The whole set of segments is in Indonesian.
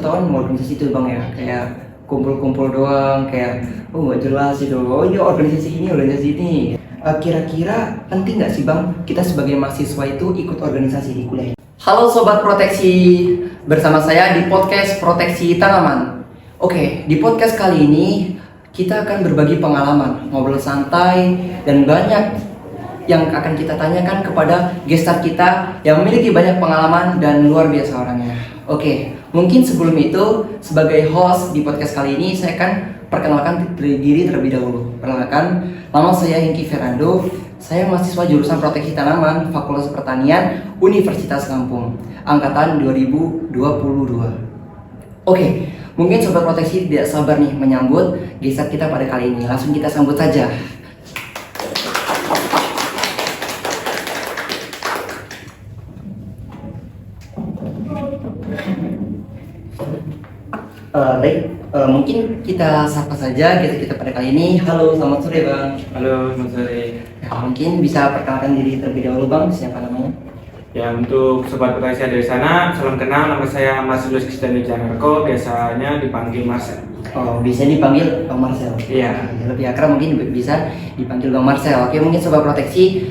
kita tahu kan organisasi itu bang ya, kayak kumpul-kumpul doang, kayak oh nggak jelas itu, oh ini organisasi ini. Kira-kira penting nggak sih bang kita sebagai mahasiswa itu ikut organisasi di kuliah? Halo Sobat Proteksi, bersama saya di podcast Proteksi Tanaman. Oke, di podcast kali ini kita akan berbagi pengalaman, ngobrol santai, dan banyak yang akan kita tanyakan kepada gestar kita yang memiliki banyak pengalaman dan luar biasa orangnya. Oke, mungkin sebelum itu sebagai host di podcast kali ini saya akan perkenalkan diri terlebih dahulu. Perkenalkan, nama saya Hengki Ferrando. Saya mahasiswa jurusan Proteksi Tanaman Fakultas Pertanian Universitas Lampung, angkatan 2022. Oke, mungkin Sobat Proteksi tidak sabar nih menyambut gestar kita pada kali ini. Langsung kita sambut saja. Mungkin kita sapa saja kita pada kali ini. Halo, selamat sore bang. Halo, selamat sore. Ya, mungkin bisa perkenalkan diri terlebih dahulu bang, siapa namanya? Ya, untuk sobat proteksi dari sana, salam kenal. Nama saya Mas Luis Kristiani Janarko, biasanya dipanggil Marcel. Oh, bisa dipanggil Bang Marcel. Iya. Lebih akrab mungkin bisa dipanggil Bang Marcel. Oke, mungkin sobat proteksi,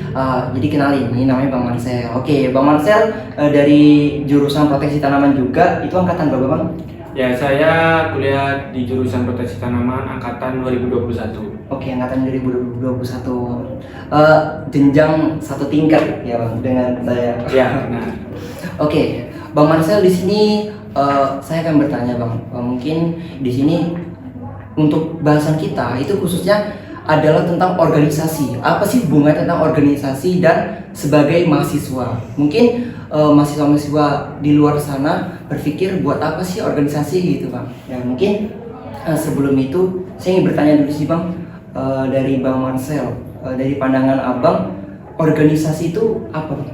jadi kenalin, ini namanya Bang Marcel. Oke, Bang Marcel dari jurusan Proteksi Tanaman juga, itu angkatan berapa bang? Ya, saya kuliah di jurusan Proteksi Tanaman angkatan 2021. Oke, angkatan 2021. Jenjang satu tingkat ya bang dengan saya. Ya, benar. Oke, Bang Marcel di sini saya akan bertanya bang. Mungkin di sini untuk bahasan kita itu khususnya adalah tentang organisasi. Apa sih hubungannya tentang organisasi dan sebagai mahasiswa? Mungkin mahasiswa-mahasiswa di luar sana berpikir buat apa sih organisasi gitu bang? Ya mungkin sebelum itu saya ingin bertanya dulu sih bang, dari Bang Marcel, dari pandangan abang, organisasi itu apa bang?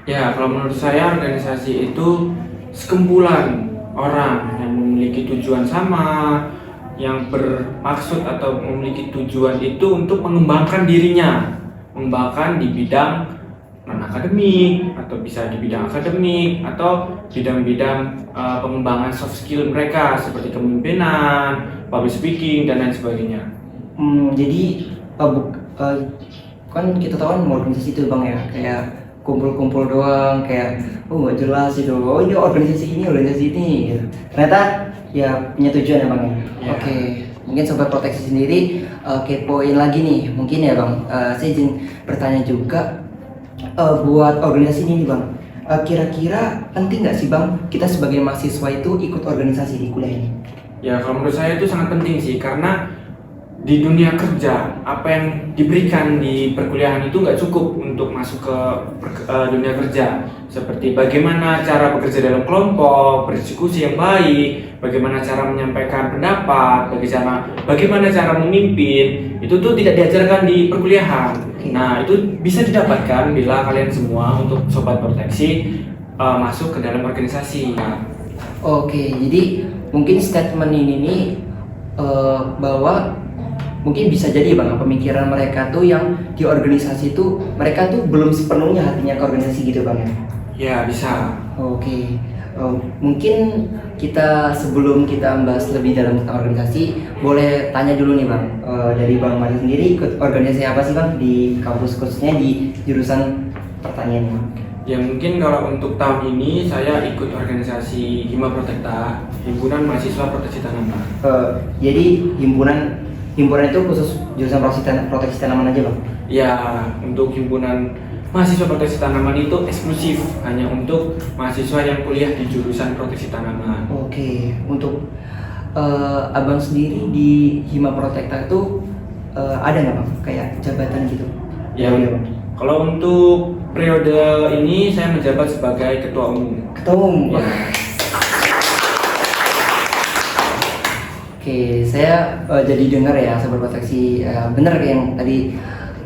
Ya, kalau menurut saya organisasi itu sekumpulan orang yang memiliki tujuan sama, yang bermaksud atau memiliki tujuan itu untuk mengembangkan dirinya, mengembangkan di bidang non-akademik atau bisa di bidang akademik atau bidang-bidang pengembangan soft skill mereka seperti kepemimpinan, public speaking dan lain sebagainya. Jadi kan kita tahu kan organisasi itu bang ya, kayak kumpul-kumpul doang, kayak oh nggak jelas itu, oh ini organisasi ini gitu. Ternyata ya punya tujuan ya bang ya. Ya. Oke, mungkin sobat proteksi sendiri kepoin lagi nih, mungkin ya bang, saya izin bertanya juga buat organisasi ini nih bang, kira-kira penting nggak sih bang kita sebagai mahasiswa itu ikut organisasi di kuliah ini? Ya, kalau menurut saya itu sangat penting sih, karena di dunia kerja apa yang diberikan di perkuliahan itu nggak cukup untuk masuk ke dunia kerja, seperti bagaimana cara bekerja dalam kelompok, berdiskusi yang baik, bagaimana cara menyampaikan pendapat, bagaimana cara memimpin, itu tuh tidak diajarkan di perkuliahan. Nah, itu bisa didapatkan bila kalian semua untuk sobat proteksi masuk ke dalam organisasi. Oke, jadi mungkin statement ini nih bahwa mungkin bisa jadi bang pemikiran mereka tuh yang di organisasi itu mereka tuh belum sepenuhnya hatinya ke organisasi gitu bang ya? Ya, bisa. Oke, mungkin kita sebelum kita bahas lebih dalam tentang organisasi, boleh tanya dulu nih bang, dari bang Mari sendiri ikut organisasi apa sih bang di kampus khususnya di jurusan pertanian? Ya, mungkin kalau untuk tahun ini saya ikut organisasi Hima Protekta, Himpunan Mahasiswa Proteksi Tanaman. Jadi himpunan itu khusus jurusan proteksi tanaman aja bang? Ya, untuk himpunan mahasiswa proteksi tanaman itu eksklusif hanya untuk mahasiswa yang kuliah di jurusan proteksi tanaman. Oke, untuk abang sendiri di Hima Protekta itu ada nggak bang kayak jabatan gitu? Ya, bang. Kalau untuk periode ini saya menjabat sebagai ketua umum. Ketua umum. Ya. Oke, saya jadi dengar ya sobat proteksi, benar yang tadi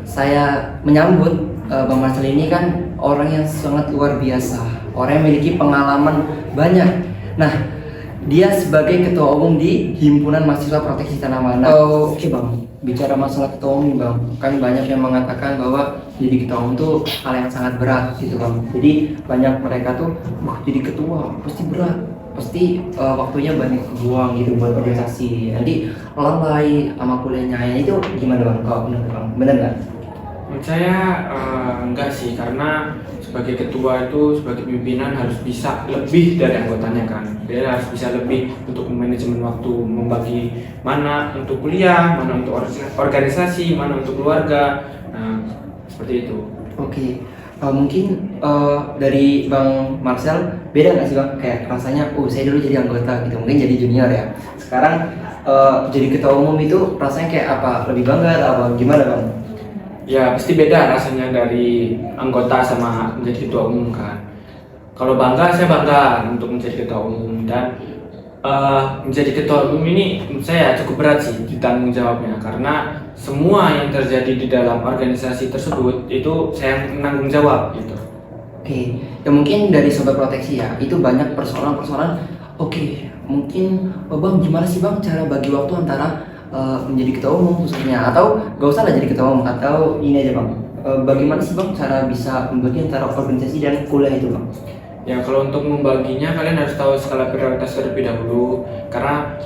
saya menyambut Bang Marcel ini kan orang yang sangat luar biasa, orang yang memiliki pengalaman banyak. Nah, dia sebagai ketua umum di Himpunan Mahasiswa Proteksi Tanaman. Oke bang, bicara masalah ketua umum nih bang, kan banyak yang mengatakan bahwa jadi ketua umum itu hal yang sangat berat gitu bang. Jadi banyak mereka tuh, wah jadi ketua pasti berat. pasti waktunya banyak buang gitu buat organisasi. Nanti lalai sama kuliahnya itu gimana bang? Kalau menurut bang, bener nggak? Menurut saya enggak sih, karena sebagai ketua itu, sebagai pimpinan harus bisa lebih dari anggotanya kan. Dia harus bisa lebih untuk manajemen waktu, membagi mana untuk kuliah, mana untuk organisasi, mana untuk keluarga. Nah, seperti itu. Oke, mungkin dari Bang Marcel beda nggak sih Bang? Kayak rasanya, oh saya dulu jadi anggota gitu, mungkin jadi junior ya. Sekarang jadi ketua umum itu rasanya kayak apa? Lebih bangga apa gimana Bang? Ya pasti beda rasanya dari anggota sama menjadi ketua umum kan. Kalau bangga, saya bangga untuk menjadi ketua umum, dan menjadi ketua umum ini menurut saya cukup berat sih ditanggung jawabnya, karena semua yang terjadi di dalam organisasi tersebut itu saya menanggung jawab gitu. Oke, ya mungkin dari Sobat Proteksi ya, itu banyak persoalan-persoalan. Oke, mungkin Bang gimana sih Bang cara bagi waktu antara menjadi ketua umum khususnya, atau gak usah lah jadi ketua umum, atau ini aja Bang, bagaimana sih Bang cara bisa membagi antara organisasi dan kuliah itu Bang? Ya kalau untuk membaginya, kalian harus tahu skala prioritas terlebih dahulu, karena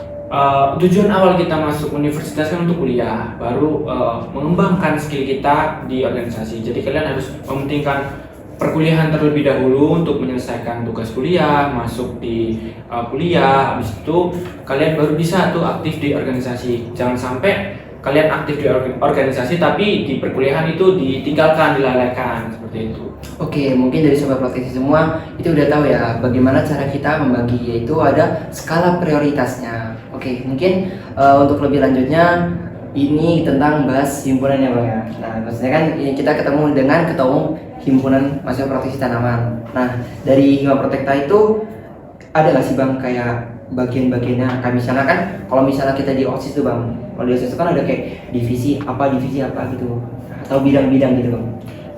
tujuan awal kita masuk universitas kan untuk kuliah, baru mengembangkan skill kita di organisasi. Jadi kalian harus mementingkan perkuliahan terlebih dahulu untuk menyelesaikan tugas kuliah, masuk di kuliah, habis itu kalian baru bisa tuh aktif di organisasi. Jangan sampai kalian aktif di organisasi tapi di perkuliahan itu ditinggalkan, dilalaikan, seperti itu. Oke, mungkin dari Sobat Proteksi semua itu udah tahu ya bagaimana cara kita membagi, yaitu ada skala prioritasnya. Oke, mungkin untuk lebih lanjutnya ini tentang bahas himpunan ya Bang ya. Nah, maksudnya kan ini kita ketemu dengan ketua umum Himpunan Mahasiswa Proteksi Tanaman. Nah, dari Hima Protekta itu ada nggak sih Bang kayak bagian-bagiannya? Kayak misalnya kan kalau misalnya kita di OSIS tuh Bang, kalau di OSIS itu kan ada kayak divisi apa gitu, atau bidang-bidang gitu Bang.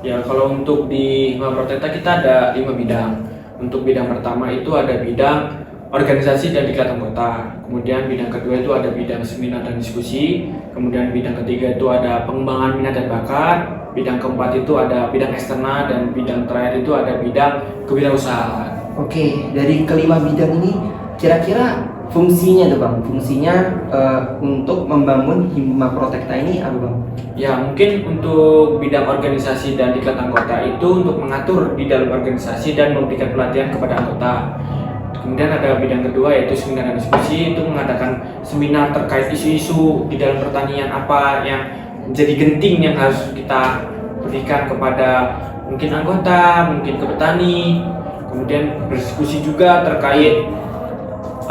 Ya kalau untuk di Hima Protekta kita ada 5 bidang. Untuk bidang pertama itu ada bidang organisasi dan diklat anggota. Kemudian bidang kedua itu ada bidang seminar dan diskusi. Kemudian bidang ketiga itu ada pengembangan minat dan bakat. Bidang keempat itu ada bidang eksternal, dan bidang terakhir itu ada bidang kewirausahaan. Oke, dari kelima bidang ini kira-kira fungsinya tuh Bang, fungsinya untuk membangun Hima Protekta ini apa Bang? Ya mungkin untuk bidang organisasi dan diklat anggota itu untuk mengatur di dalam organisasi dan memberikan pelatihan kepada anggota. Kemudian ada bidang kedua yaitu seminar dan diskusi, itu mengadakan seminar terkait isu-isu di dalam pertanian, apa yang menjadi genting yang harus kita berikan kepada mungkin anggota, mungkin ke petani. Kemudian berdiskusi juga terkait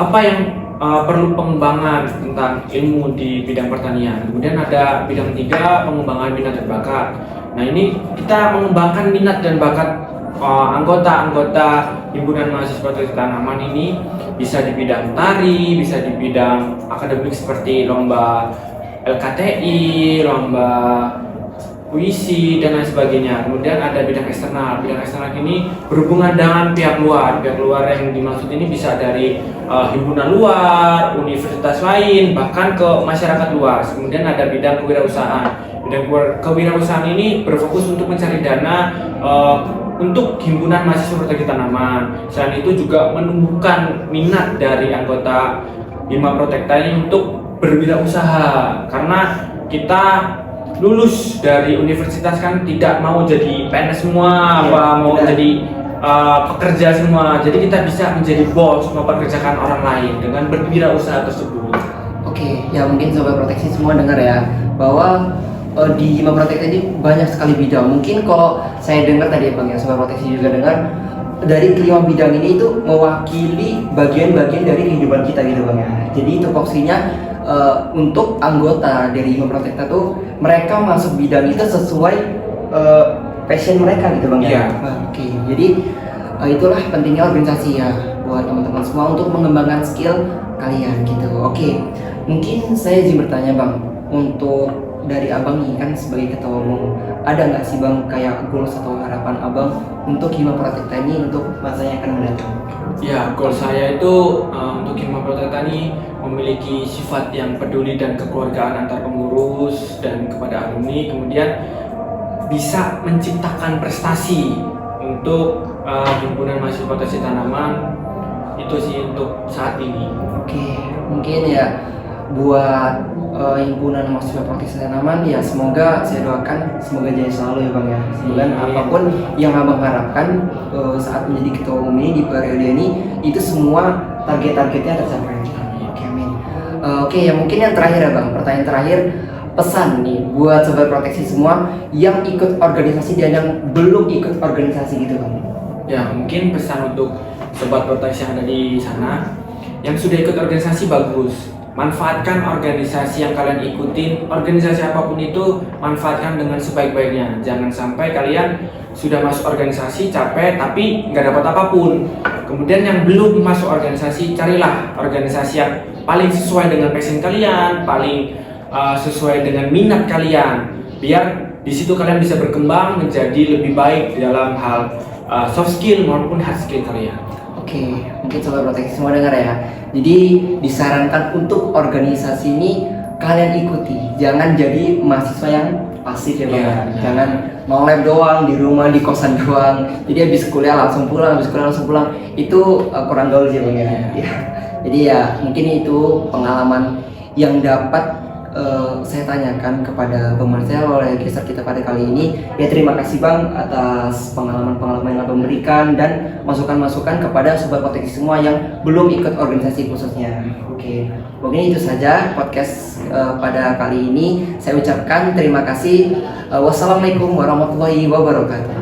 apa yang perlu pengembangan tentang ilmu di bidang pertanian. Kemudian ada bidang ketiga, pengembangan minat dan bakat. Nah ini kita mengembangkan minat dan bakat anggota-anggota Himpunan Mahasiswa Proteksi Tanaman ini, bisa di bidang tari, bisa di bidang akademik seperti lomba LKTI, lomba puisi dan lain sebagainya. Kemudian ada bidang eksternal. Bidang eksternal ini berhubungan dengan pihak luar. Pihak luar yang dimaksud ini bisa dari himpunan luar, universitas lain, bahkan ke masyarakat luas. Kemudian ada bidang kewirausahaan. Bidang kewirausahaan ini berfokus untuk mencari dana untuk Himpunan Mahasiswa Proteksi Tanaman. Selain itu juga menumbuhkan minat dari anggota Hima Protekta ini untuk berwirausaha, karena kita lulus dari universitas kan tidak mau jadi PNS semua, mau jadi pekerja semua. Jadi kita bisa menjadi bos, mempekerjakan orang lain dengan berwirausaha tersebut. Oke, ya mungkin Sobat Proteksi semua dengar ya bahwa di Hima Protekta ini banyak sekali bidang. Mungkin kalau saya dengar tadi ya Bang ya, Sobat Proteksi juga dengar, dari kelima bidang ini itu mewakili bagian-bagian dari kehidupan kita gitu Bang ya. Jadi itu fungsinya untuk anggota dari Hima Protekta tuh mereka masuk bidang itu sesuai passion mereka gitu Bang ya. Yeah. Oke, jadi itulah pentingnya organisasi ya buat teman-teman semua untuk mengembangkan skill kalian gitu. Oke, mungkin saya izin bertanya Bang, untuk dari Abang nih kan sebagai ketua umum, ada nggak sih Bang kayak goals atau harapan Abang untuk Hima Protekta ini untuk masa yang akan mendatang? Ya, goal saya itu untuk Hima Protekta ini memiliki sifat yang peduli dan kekeluargaan antar pengurus dan kepada alumni, kemudian bisa menciptakan prestasi untuk Himpunan Mahasiswa Proteksi Tanaman. Itu sih untuk saat ini. Oke, mungkin ya buat himpunan mahasiswa proteksi tanaman ya semoga saya doakan semoga jaya selalu ya Bang ya. Semoga apapun yang Abang harapkan saat menjadi ketua umum ini di periode ini itu semua target-targetnya tercapai. Oke, amin. Oke, ya mungkin yang terakhir ya Bang, pertanyaan terakhir, pesan nih buat sobat proteksi semua yang ikut organisasi dan yang belum ikut organisasi gitu Bang. Ya, mungkin pesan untuk sobat proteksi yang ada di sana, yang sudah ikut organisasi bagus. Manfaatkan organisasi yang kalian ikutin, organisasi apapun itu manfaatkan dengan sebaik-baiknya. Jangan sampai kalian sudah masuk organisasi capek tapi nggak dapat apapun. Kemudian yang belum masuk organisasi, carilah organisasi yang paling sesuai dengan passion kalian, paling sesuai dengan minat kalian. Biar di situ kalian bisa berkembang menjadi lebih baik dalam hal soft skill maupun hard skill kalian. Oke, mungkin sobat proteksi semua dengar ya. Jadi disarankan untuk organisasi ini kalian ikuti, jangan jadi mahasiswa yang pasif ya Bang. Iya, Jangan nolep doang di rumah, di kosan doang. Jadi habis kuliah langsung pulang, Itu kurang gaul sih Bang ya. Ya. Jadi ya mungkin itu pengalaman yang dapat saya tanyakan kepada Bang Marcel oleh geser kita pada kali ini. Ya terima kasih Bang atas pengalaman-pengalaman yang Abang berikan dan masukan-masukan kepada sobat proteksi semua yang belum ikut organisasi khususnya. Oke, mungkin itu saja podcast pada kali ini. Saya ucapkan terima kasih. Wassalamualaikum warahmatullahi wabarakatuh.